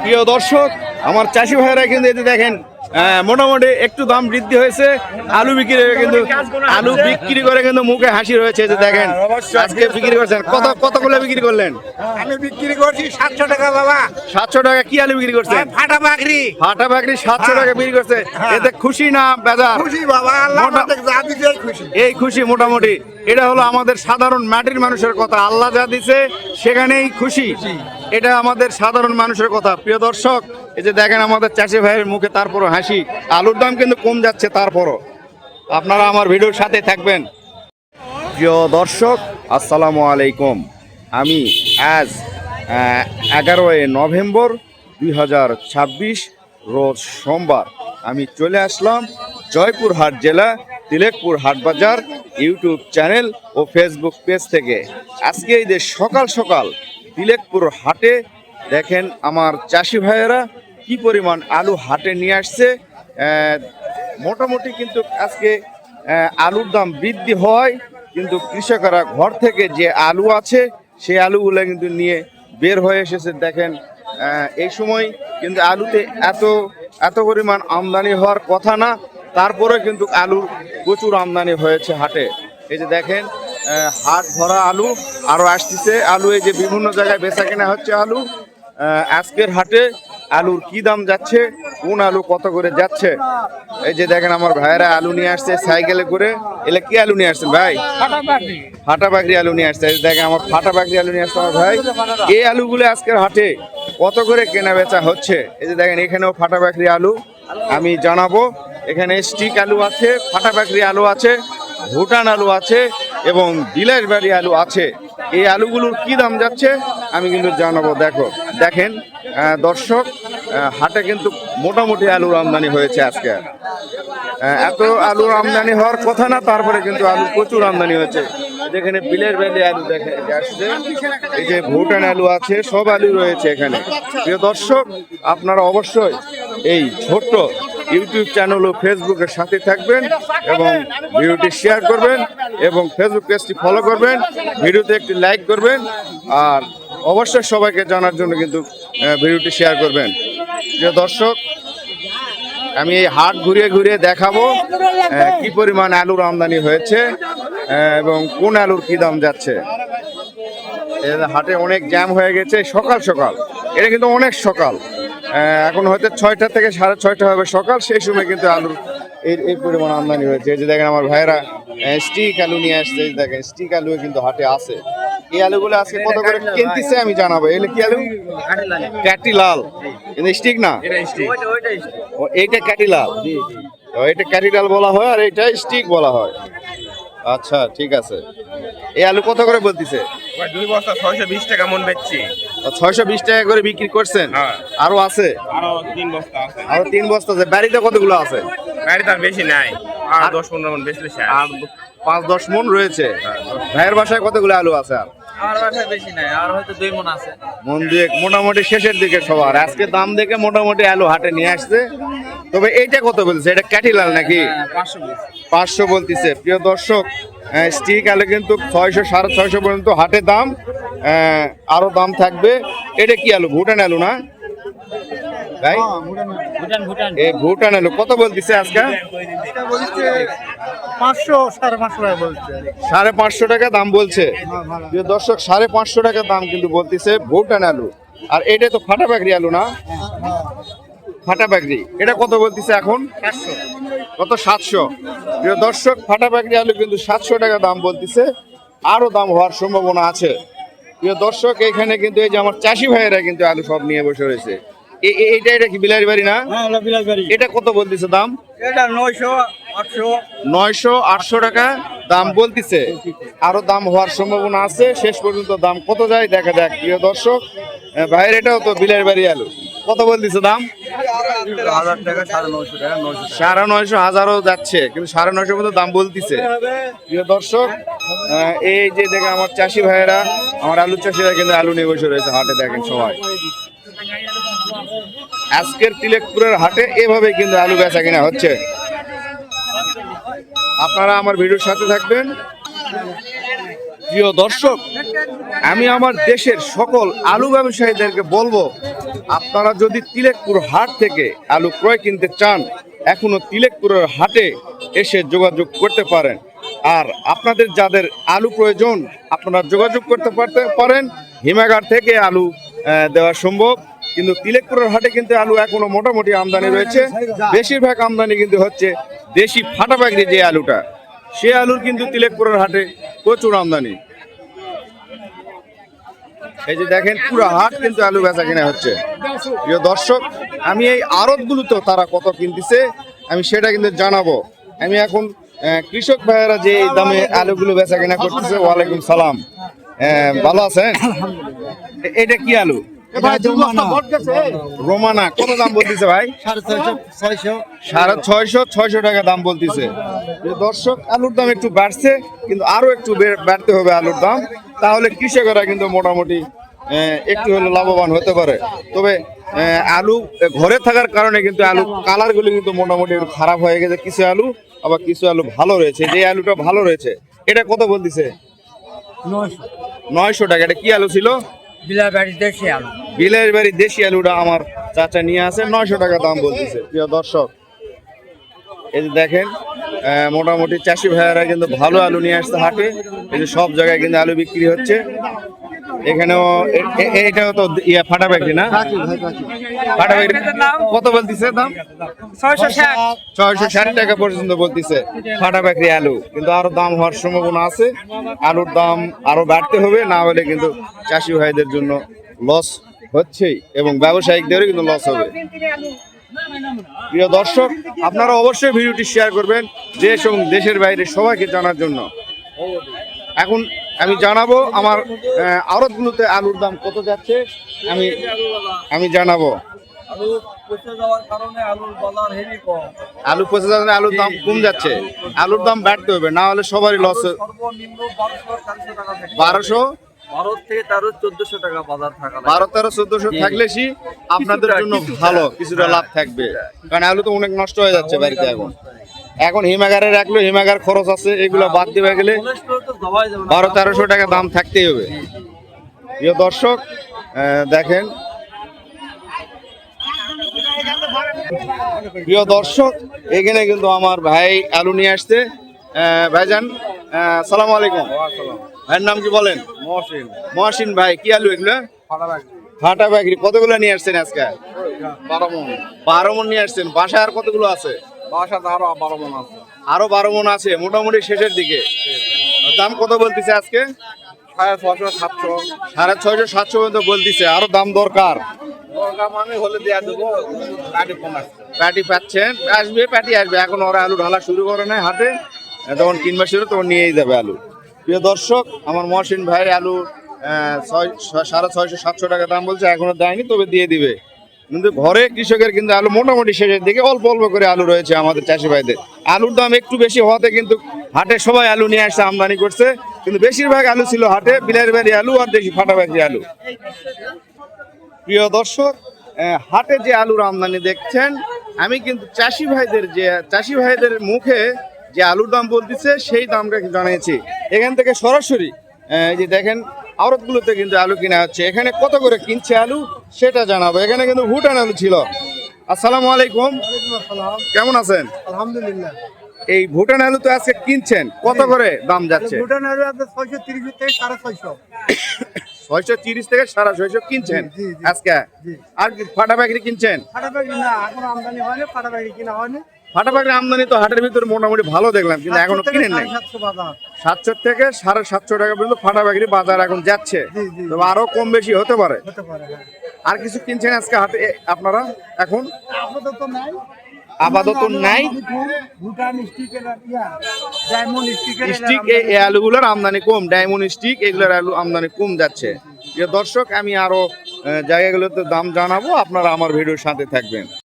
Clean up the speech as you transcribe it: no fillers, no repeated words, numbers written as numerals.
প্রিয় দর্শক, আমার চাষি ভাইয়েরা কিন্তু এতে দেখেন মোটামুটি একটু দাম বৃদ্ধি হয়েছে। আলু বিক্রি হয়ে কিন্তু আলু বিক্রি করে কিন্তু মুখে হাসি রয়েছে। যে দেখেন আজকে বিক্রি করছেন কতগুলো বিক্রি করলেন? আমি বিক্রি করছি 700 টাকা বাবা। 700 টাকা। কি আলু বিক্রি করছেন? ফাটা বাকরি। ফাটা বাকরি 700 টাকা বিক্রি করছে। এতে খুশি না বেজার? খুশি বাবা, আল্লাহ আমাদের যা দিয়েছে খুশি। এই খুশি মোটামুটি। এটা হলো আমাদের সাধারণ মাটির মানুষের কথা। আল্লাহ যা দিছে সেখানেই খুশি, এটা আমাদের সাধারণ মানুষের কথা। প্রিয় দর্শক, এই যে দেখেন আমাদের চাষি ভাইয়ের মুখে তারপরও হাসি। আলুর দাম কিন্তু কম যাচ্ছে, তারপরও আপনারা আমার ভিডিওর সাথে থাকবেন। প্রিয় দর্শক, আসসালামু আলাইকুম। আমি আজ 11 নভেম্বর 2026 রোজ সোমবার আমি চলে আসলাম জয়পুরহাট জেলা তিলেকপুর হাটবাজার ইউটিউব চ্যানেল ও ফেসবুক পেজ থেকে। আজকে এই যে সকাল সকাল তিলেকপুর হাটে দেখেন আমার চাষি ভাইয়েরা কি পরিমাণ আলু হাটে নিয়ে আসছে। মোটামুটি কিন্তু আজকে আলুর দাম বৃদ্ধি হয়, কিন্তু কৃষকরা ঘর থেকে যে আলু আছে সেই আলুগুলো কিন্তু নিয়ে বের হয়ে এসেছে। দেখেন এই সময় কিন্তু আলুতে এত পরিমাণ আমদানি হওয়ার কথা না, তারপরে কিন্তু আলুর প্রচুর আমদানি হয়েছে হাটে। এই যে দেখেন হাট ভরা আলু আরও আসতেছে। আলু এই যে বিভিন্ন জায়গায় বেচা কেনা হচ্ছে আলু। আজকের হাটে আলুর কি দাম যাচ্ছে, কোন আলু কত করে যাচ্ছে, এই যে দেখেন আমার ভাইয়েরা আলু নিয়ে আসছে সাইকেলে করে। এলে কি আলু নিয়ে আসছেন ভাই? ফাটা বাকরি আলু নিয়ে আসছে। এই যে দেখেন আমার ফাটা বাকরি আলু নিয়ে আসছে আমার ভাই। এই আলুগুলো আজকের হাটে কত করে কেনা বেচা হচ্ছে? এই যে দেখেন এখানেও ফাটা বাকরি আলু আমি জানাবো। এখানে স্টিক আলু আছে, ফাটা বাকরি আলু আছে, ভুটান আলু আছে এবং বিলাসবাড়ি আলু আছে। এই আলুগুলোর কি দাম যাচ্ছে আমি কিন্তু জানাবো। দেখেন দর্শক, হাটে কিন্তু মোটামুটি আলুর আমদানি হয়েছে আজকে। এত আলুর আমদানি হওয়ার কথা না, তারপরে কিন্তু আলু প্রচুর আমদানি হয়েছে। যেখানে বিলাসবাড়ি আলু দেখে আসছে, এই যে ভুটান আলু আছে, সব আলু রয়েছে এখানে। প্রিয় দর্শক, আপনারা অবশ্যই এই ছোট্ট ইউটিউব চ্যানেল ও ফেসবুকের সাথে থাকবেন এবং ভিডিওটি শেয়ার করবেন এবং ফেসবুক পেজটি ফলো করবেন, ভিডিওতে একটি লাইক করবেন, আর অবশ্যই সবাইকে জানার জন্য কিন্তু ভিডিওটি শেয়ার করবেন। প্রিয় দর্শক, আমি এই হাট ঘুরিয়ে ঘুরিয়ে দেখাবো কি পরিমাণ আলুর আমদানি হয়েছে এবং কোন আলুর কি দাম যাচ্ছে। হাটে অনেক জ্যাম হয়ে গেছে সকাল সকাল। এটা কিন্তু অনেক সকাল, এখন হয়তো 6টা থেকে 6:30 হবে সকাল। সেই সময় কিন্তু আলুর এই পরিমাণ আমদানি হয়েছে। এই যে দেখেন আমার ভাইয়েরা স্টিক আলু নিয়ে আসছে। দেখেন স্টিক আলু কিন্তু হাটে আছে। এই আলুগুলো আজকে কত করে কিনতেছে আমি জানাবো। এগুলো কি আলু? ক্যাটি লাল, কিন্তু স্টিক না। এইটা ক্যাটি লাল, এটা ক্যাটি লাল বলা হয়, আর এইটা স্টিক বলা হয়। আচ্ছা ঠিক আছে। এই আলু কত করে বলতেছে? 2 বস্তা 620 টাকা মন বেচছি। 620 টাকা করে বিক্রি করছেন? আরো আছে? আরো 3 বস্তা আছে। আরো 3 বস্তা আছে। বাড়িতে কতগুলো আছে? বাড়িতে আর বেশি নাই, আর 10-15 মন বেচলে আর 5-10 মন রয়েছে। ভাইয়ের বাসায় কতগুলো আলু আছে? আমার বাসায় বেশি নাই, আর হয়তো 2 মণ আছে। মন দুয়েক, মোটামুটি শেষের দিকে সবার। আজকে দাম দেখে মোটামুটি আলু হাটে নিয়ে আসছে। তবে এইটা কত বলছে? এটা ক্যাটিলাল নাকি? 500 বলতেছে। প্রিয় দর্শক, স্টিক আলু কিন্তু 600 650 পর্যন্ত হাটে দাম, আরো দাম থাকবে। এটা কি আলু? ভুটান আলু না ভাই? এই ভুটান আলু কত বলতেছে আজকে? 550 টাকা দাম বলছে। প্রিয় দর্শক, 550 টাকা দাম কিন্তু বলতেছে ভুটান আলু। আর এটা তো ফাটা বাকরি আলু না? ফাটা বাকরি, এটা কত বলতেছে এখন? 700। কত? 700। প্রিয় দর্শক, ফাটা বাকরি আলু কিন্তু 700 টাকা দাম বলতেছে, আরো দাম হওয়ার সম্ভাবনা আছে। প্রিয় দর্শক, এখানে কিন্তু এই যে আমার চাষি ভাইয়েরা কিন্তু আলু সব নিয়ে বসে রয়েছে। এটা কি বিলাসবাড়ি না? এটা কত বলতেছে দাম? এটা 900-800 টাকা দাম বলতেছে, আরো দাম হওয়ার সম্ভাবনা আছে। শেষ পর্যন্ত দাম কত যায় দেখা যাক। প্রিয় দর্শক, ভাইয়ের এটাও তো বিলাসবাড়ি আলু, কত বলতেছে দাম? 1000 টাকা, 950 টাকা, 950, 1000ও যাচ্ছে, কিন্তু 950 পর্যন্ত দাম বলতেছে। প্রিয় দর্শক, এই যে দেখেন আমার চাষি ভাইয়েরা, আমার আলু চাষিরা কিন্তু আলু নিয়ে বসে রয়েছে হাটে। দেখেন সবাই আজকের তিলেকপুরের হাটে এভাবে কিন্তু আলু বেচা কিনা হচ্ছে। আপনারা আমার ভিডিওর সাথে থাকবেন। প্রিয় দর্শক, আমি আমার দেশের সকল আলু ব্যবসায়ীদেরকে বলবো, আপনারা যদি তিলেকপুর হাট থেকে আলু ক্রয় কিনতে চান, এখনো তিলেকপুরের হাটে এসে যোগাযোগ করতে পারেন। আর আপনাদের যাদের আলু প্রয়োজন আপনারা যোগাযোগ করতে পারেন। হিমাগার থেকে আলু দেওয়া সম্ভব, কিন্তু তিলেকপুরের হাটে কিন্তু আলু এখনো মোটামুটি আমদানি রয়েছে। বেশিরভাগ আমদানি কিন্তু হচ্ছে দেশি ফাটাবাগরি যে আলুটা, সে আলুর কিন্তু তিলেকপুরের হাটে প্রচুর আমদানি। এই যে দেখেন পুরো হাট কিন্তু আলু বেচা কিনা হচ্ছে। প্রিয় দর্শক, আমি এই আড়তগুলোতে তারা কত কিনতেছে আমি সেটা কিন্তু জানাবো। আমি এখন কৃষক ভাইয়েরা যে দামে আলুগুলো বেচা কিনা করতেছে। ওয়ালাইকুম সালাম, ভালো আছেন? এটা কি আলু? রোমানা। কত দাম বলতেছে ভাই? 650-600 টাকা দাম বলতেছে। দর্শক, আলুর দাম একটু বাড়ছে, কিন্তু আরো একটু বাড়তে হবে আলুর দাম, তাহলে কৃষকেরা কিন্তু মোটামুটি একটু হলে লাভবান হতে পারে। তবে আলু ঘরে থাকার কারণে কিন্তু আলু কালারগুলো কিন্তু মোটামুটি খারাপ হয়ে গেছে কিছু আলু, আবার কিছু আলু ভালো রয়েছে। যে আলুটা ভালো রয়েছে এটা কত বলতেছে? 900 টাকা। এটা কি আলু ছিল? বিলের বাড়ি দেশি আলুটা আমার চাচা নিয়ে আসে, 900 টাকা দাম বলতেছে। প্রিয় দর্শক, এই যে দেখেন মোটামুটি চাষি ভাইয়েরা কিন্তু ভালো আলু নিয়ে আসছে হাটে। এই যে সব জায়গায় কিন্তু আলু বিক্রি হচ্ছে। এখানেও এটাও তো ফাটাবাগরি না? ফাটাবাগরি কত বলতেছে দাম? 660 টাকা পর্যন্ত বলতেছে ফাটাবাগরি আলু, কিন্তু আরো দাম হওয়ার সম্ভাবনা আছে। আলুর দাম আরো বাড়তে হবে, না হলে কিন্তু চাষি ভাইদের জন্য লস হচ্ছেই এবং ব্যবসায়িকদেরও কিন্তু লস হবে। প্রিয় দর্শক, আপনারা অবশ্যই ভিডিওটি শেয়ার করবেন দেশ এবং দেশের বাইরে সবাইকে জানার জন্য। এখন আমি জানাবো আমার আড়তগুলোতে আলুর দাম কত যাচ্ছে, আমি জানাবো। আলু পচে যাওয়ার কারণে আলুর দাম কম যাচ্ছে। আলুর দাম বাড়তে হবে, না হলে সবারই লস। 1200-1400 থাকলে আপনাদের জন্য ভালো, কিছুটা লাভ থাকবে। কারণ আলু তো অনেক নষ্ট হয়ে যাচ্ছে বাড়িতে। এখন হিমাগারে রাখলো, হিমাগার খরচ আছে, এগুলো বাদ দিবে গেলে 1200-1300 টাকা দাম থাকতেই হবে। প্রিয় দর্শক, দেখেন প্রিয় দর্শক, এখানে কিন্তু আমার ভাই আলু নিয়ে আসছে। ভাইজান, সালাম আলাইকুম। ভাইয়ের নাম কি বলেন? মহসিন ভাই। কি আলু এগুলো? ফাটাবাগরি। কতগুলো নিয়ে আসছেন আজকে? 12 মণ নিয়ে আসছেন। বাসায় আর কতগুলো আছে? আরো 12 মণ আছে, মোটামুটি শেষের দিকে। দাম কত বলতেছে আজকে? 650-700 পর্যন্ত বলতেছে। আরো দাম দরকার প্যাটি পাচ্ছেন, প্যাটি আসবে। এখন ওরা আলু ঢালা শুরু করে নাই হাটে, তখন কিনবা শুরু তখন নিয়েই যাবে আলু। প্রিয় দর্শক, আমার মহসিন ভাই আলু 650-700 টাকা দাম বলছে, এখনো দেয়নি, তবে দিয়ে দিবে। কিন্তু ঘরে কৃষকের কিন্তু আলু মোটামুটি শেষের দিকে, অল্প অল্প করে আলু রয়েছে আমাদের চাষি ভাইদের। আলুর দাম একটু বেশি হওয়াতে কিন্তু হাটে সবাই আলু নিয়ে আসছে, আমদানি করছে, কিন্তু বেশিরভাগ আলু ছিল হাটে বিলের বাড়ি আলু আর দেশি ফাটাবাগরি আলু। প্রিয় দর্শক, হাটে যে আলুর আমদানি দেখছেন, আমি কিন্তু চাষি ভাইদের মুখে যে আলুর দাম বলতেছে সেই দামটা জানিয়েছি। এখান থেকে সরাসরি যে দেখেন আড়তগুলোতে কিন্তু আলু কিনা হচ্ছে। এখানে কত করে কিনছে আলু সেটা জানাবো। এখানে কিন্তু ভুটান আলু ছিল। আসসালামু আলাইকুম, কেমন আছেন? আলহামদুলিল্লাহ। এই ভুটান আলু তো আজকে কিনছেন, কত করে দাম যাচ্ছে? ভুটান আলু 630 থেকে 650। 630 থেকে 650 কিনছেন আজকে। আর ফাটাবাগরি কিনছেন? ফাটাবাগরি না, এখন আমদানি হয়নি, ফাটাবাগরি কিনা হয়নি। ফাটাবাগরি আমদানি তো হাটের ভিতরে মোটামুটি ভালো দেখলাম, কিন্তু এখনো কিনেন নাই। 700 থেকে 750 টাকা পর্যন্ত ফাটাবাগরি বাজার এখন যাচ্ছে, তবে আরো কম বেশি হতে পারে। আর কিছু কিনছেন আজকে হাটে আপনারা? এখন আপাতত নাই। স্টিক এই আলুগুলোর আমদানি কম, ডায়মন্ড স্টিক এগুলোর আলু আমদানি কম যাচ্ছে। দর্শক, আমি আরো জায়গাগুলোতে দাম জানাবো, আপনারা আমার ভিডিওর সাথে থাকবেন।